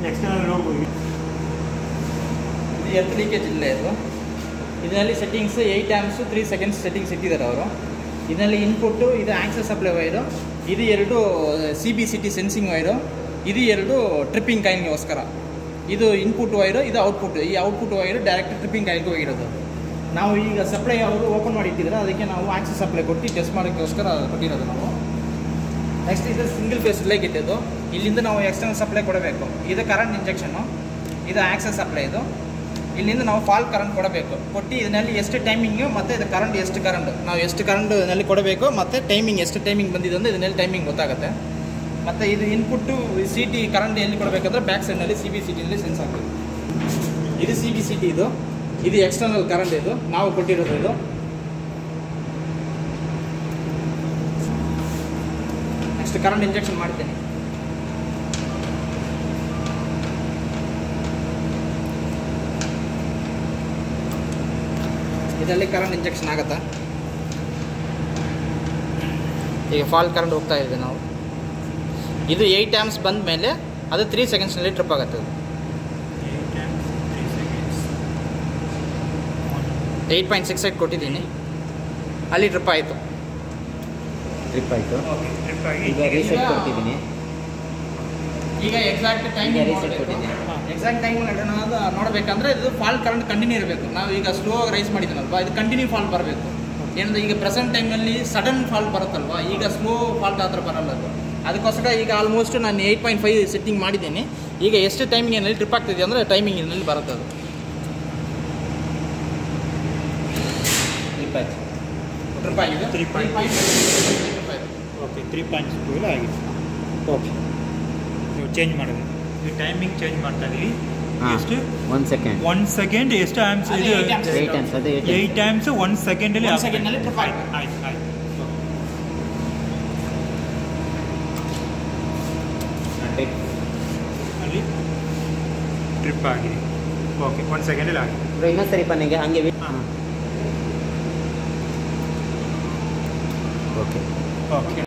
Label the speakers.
Speaker 1: External ನೋಡ್ಬೋದು.
Speaker 2: ಇದು earth leakage ಇಲ್ಲ ಇದು. ಇದರಲ್ಲಿ ಸೆಟ್ಟಿಂಗ್ಸ್ 8 amps 3 seconds ಸೆಟ್ಟಿಂಗ್ಸ್ ಇಟ್ಟಿದ್ದಾರೆ ಅವರು. ಇದರಲ್ಲಿ ಇನ್ಪುಟ್ಟು, ಇದು ಆಕ್ಸೆಸ್ ಸಪ್ಲೈ ವೈರು, ಇದು 2 CBCT ಸೆನ್ಸಿಂಗ್ ವೈರು, ಇದು 2 ಟ್ರಿಪ್ಪಿಂಗ್ ಕಾಯಿಲ್ಗೋಸ್ಕರ. ಇದು ಇನ್ಪುಟ್ ವೈರು, ಇದು ಔಟ್ಪುಟ್. ಈ ಔಟ್ಪುಟ್ ವೈರು ಡೈರೆಕ್ಟ್ ಟ್ರಿಪ್ಪಿಂಗ್ ಕಾಯಿಲ್ಗೆ ಹೋಗಿರೋದು. ನಾವು ಈಗ ಸಪ್ಲೈ ಅವರು ಓಪನ್ ಮಾಡಿಟ್ಟಿದ್ದಾರೆ, ಅದಕ್ಕೆ ನಾವು ಆಕ್ಸೆಸ್ ಸಪ್ಲೈ ಕೊಟ್ಟು ಟೆಸ್ಟ್ ಮಾಡೋಕ್ಕೋಸ್ಕರ ಕೊಟ್ಟಿರೋದು ನಾವು. ನೆಕ್ಸ್ಟ್ ಇದು ಸಿಂಗಲ್ ಫೇಸ್ ರಿಲೇ ಕಿಟ್ ಇದು. ಇಲ್ಲಿಂದ ನಾವು ಎಕ್ಸ್ಟರ್ನಲ್ ಸಪ್ಲೈ ಕೊಡಬೇಕು. ಇದು ಕರೆಂಟ್ ಇಂಜೆಕ್ಷನ್ನು, ಇದು ಆಕ್ಸೆಸ್ ಸಪ್ಲೈ. ಇದು ಇಲ್ಲಿಂದ ನಾವು ಫಾಲ್ಟ್ ಕರೆಂಟ್ ಕೊಡಬೇಕು. ಕೊಟ್ಟು ಇದರಲ್ಲಿ ಎಷ್ಟು ಟೈಮಿಂಗು ಮತ್ತು ಇದು ಕರೆಂಟ್ ಎಷ್ಟು ಕರೆಂಟ್ ನಾವು ಎಷ್ಟು ಕರೆಂಟ್ ಇದರಲ್ಲಿ ಕೊಡಬೇಕು, ಮತ್ತು ಟೈಮಿಂಗ್ ಎಷ್ಟು ಟೈಮಿಂಗ್ ಬಂದಿದೆ ಅಂದರೆ ಇದರಲ್ಲಿ ಟೈಮಿಂಗ್ ಗೊತ್ತಾಗುತ್ತೆ. ಮತ್ತು ಇದು ಇನ್ಪುಟ್ಟು CT ಕರೆಂಟ್ ಎಲ್ಲಿ ಕೊಡಬೇಕಂದ್ರೆ ಬ್ಯಾಕ್ ಸೈಡ್ನಲ್ಲಿ CBCTನಲ್ಲಿ ಸೆನ್ಸ್ ಆಗ್ತದೆ. ಇದು CBCT ಇದು ಎಕ್ಸ್ಟರ್ನಲ್ ಕರೆಂಟ್. ಇದು ನಾವು ಕೊಟ್ಟಿರೋದು. ಇದು ನೆಕ್ಸ್ಟ್ ಕರೆಂಟ್ ಇಂಜೆಕ್ಷನ್ ಮಾಡ್ತೇನೆ. ಇದರಲ್ಲಿ ಕರೆಂಟ್ ಇಂಜೆಕ್ಷನ್ ಆಗುತ್ತಾ? ಈಗ ಫಾಲ್ಟ್ ಕರೆಂಟ್ ಹೋಗ್ತಾ ಇದೆ ನಾವು. ಇದು 8 amps ಬಂದ ಮೇಲೆ ಅದು 3 secondsನಲ್ಲಿ ಟ್ರಿಪ್ ಆಗುತ್ತೆ. 8.68 ಕೊಟ್ಟಿದ್ದೀನಿ, ಅಲ್ಲಿ ಟ್ರಿಪ್ ಆಯಿತು.
Speaker 3: ಈಗ ರೀಸೆಟ್ ಕೊಡ್ತಿದ್ದೀನಿ.
Speaker 2: ಈಗ ಎಕ್ಸಾಕ್ಟ್ ಟೈಮ್ ನೋಡಬೇಕಂದ್ರೆ ಇದು ಫಾಲ್ಟ್ ಕರೆಂಟ್ ಕಂಟಿನ್ಯೂ ಇರಬೇಕು. ನಾವು ಈಗ ಸ್ಲೋ ಆಗಿ ರೈಸ್ ಮಾಡಿದ್ದೀನಲ್ವಾ, ಇದು ಕಂಟಿನ್ಯೂ ಫಾಲ್ಟ್ ಬರಬೇಕು. ಏನಂದ್ರೆ ಈಗ ಪ್ರೆಸೆಂಟ್ ಟೈಮಲ್ಲಿ ಸಡನ್ ಫಾಲ್ಟ್ ಬರುತ್ತಲ್ವಾ, ಈಗ ಸ್ಲೋ ಫಾಲ್ಟ್ ಆ ಥರ ಬರಲ್ಲ ಅದು. ಅದಕ್ಕೋಸ್ಕರ ಈಗ ಆಲ್ಮೋಸ್ಟ್ ನಾನು 8.5 ಸೆಟ್ಟಿಂಗ್ ಮಾಡಿದ್ದೀನಿ. ಈಗ ಎಷ್ಟು ಟೈಮಿಂಗ್ ಏನಲ್ಲಿ ಟ್ರಿಪ್ ಆಗ್ತಿದೆ ಅಂದರೆ ಟೈಮಿಂಗ್ ಏನಲ್ಲಿ ಬರುತ್ತೆ ಅದು. ಟ್ರಿಪ್ ಆಗಿದೆ 3.5.
Speaker 1: ಓಕೆ 3.2 ಆಗಿದೆ. ಓಕೆ ನೀವು ಚೇಂಜ್ ಮಾಡಿದ್ರಿ. ನೀವು ಟೈಮಿಂಗ್ ಚೇಂಜ್ ಮಾಡ್ತಾ ಇದ್ದೀವಿ. ಎಷ್ಟು
Speaker 3: 1 second
Speaker 1: 1 second ಎಷ್ಟು ಆಮ್ಸ್ ಇದು
Speaker 3: 8 amps. ಅದೇ
Speaker 1: 8 amps 1 ಸೆಕೆಂಡಲ್ಲಿ
Speaker 2: ಟ್ರಿಪ್ ಆಯಿತು.
Speaker 1: ಆಯ್ತು ಅಲ್ಲಿ ಟ್ರಿಪ್ ಆಗಿದೆ. ಓಕೆ 1 ಸೆಕೆಂಡಲ್ಲಿ ಆಗಿದೆ.
Speaker 3: ಇನ್ನೊಂದು ಸರಿ ನನಗೆ ಹಾಗೆ
Speaker 1: ಓಕೆ